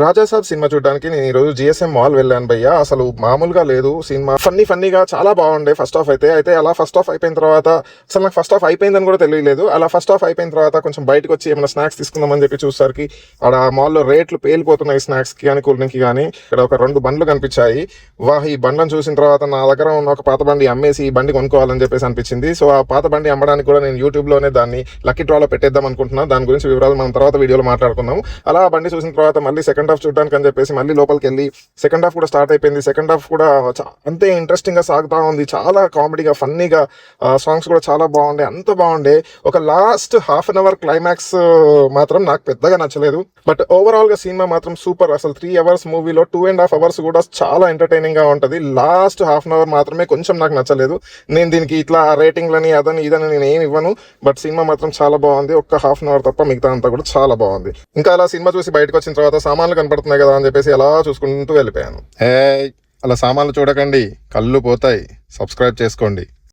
Raja Saab cinema చూడడానికి నేను ఈ రోజు జిఎస్ఎం మాల్ వెళ్ళాను భయ్య. అసలు మామూలుగా లేదు సినిమా. ఫన్నీగా చాలా బాగుండే ఫస్ట్ హాఫ్ అయితే అలా ఫస్ట్ హాఫ్ అయిపోయిన తర్వాత అసలు నాకు ఫస్ట్ హాఫ్ అయిపోయిందని కూడా తెలియలేదు. అలా ఫస్ట్ హాఫ్ అయిపోయిన తర్వాత కొంచెం బయటకు వచ్చి ఏమైనా స్నాక్స్ తీసుకుందామని చెప్పి చూసరికి ఆడ మాల్లో రేట్లు పేలిపోతున్నాయి స్నాక్స్ కి కానీ కూల్ డ్రింక్ కి కానీ. ఇక్కడ ఒక 2 బండ్లు కనిపించాయి. ఈ బండ్లను చూసిన తర్వాత నా దగ్గర ఉన్న ఒక పాత బండి అమ్మేసి ఈ బండి కొనుక్కోవాలని చెప్పేసి అనిపించింది. సో ఆ పాత బండి అమ్మడానికి కూడా నేను యూట్యూబ్ లోనే దాన్ని లక్కీ డ్రాలో పెట్టేద్దాం అనుకుంటున్నాను. దాని గురించి వివరాలు మనం తర్వాత వీడియోలో మాట్లాడుకుందాం. అలా ఆ బండి చూసిన తర్వాత మళ్ళీ సెకండ్ హాఫ్ చూడడానికి అని చెప్పేసి మళ్ళీ లోపలికి వెళ్ళి సెకండ్ హాఫ్ కూడా స్టార్ట్ అయిపోయింది. సెకండ్ హాఫ్ కూడా అంతే ఇంట్రెస్టింగ్ గా సాగుతా ఉంది. చాలా కామెడీగా ఫన్నీగా సాంగ్స్ కూడా చాలా బాగుండే. అంత బాగుండే. ఒక last half an hour climax మాత్రం నాకు పెద్దగా నచ్చలేదు. బట్ ఓవరాల్ గా సినిమా మాత్రం సూపర్. అసలు 3 అవర్స్ మూవీలో 2.5 అవర్స్ కూడా చాలా ఎంటర్టైనింగ్ గా ఉంటది. లాస్ట్ హాఫ్ అన్ అవర్ మాత్రమే కొంచెం నాకు నచ్చలేదు. నేను దీనికి ఇట్లా రేటింగ్లని అదని ఇదని నేను ఏమి ఇవ్వను. బట్ సినిమా మాత్రం చాలా బాగుంది. ఒక్క హాఫ్ అన్ అవర్ తప్ప మిగతా అంతా కూడా చాలా బాగుంది. ఇంకా అలా సినిమా చూసి బయటకు వచ్చిన తర్వాత సామాన్లు కనపడుతున్నాయి కదా అని చెప్పేసి అలా చూసుకుంటూ వెళ్ళిపోయాను. అలా సామాన్లు చూడకండి, కళ్ళు పోతాయి. సబ్స్క్రైబ్ చేసుకోండి.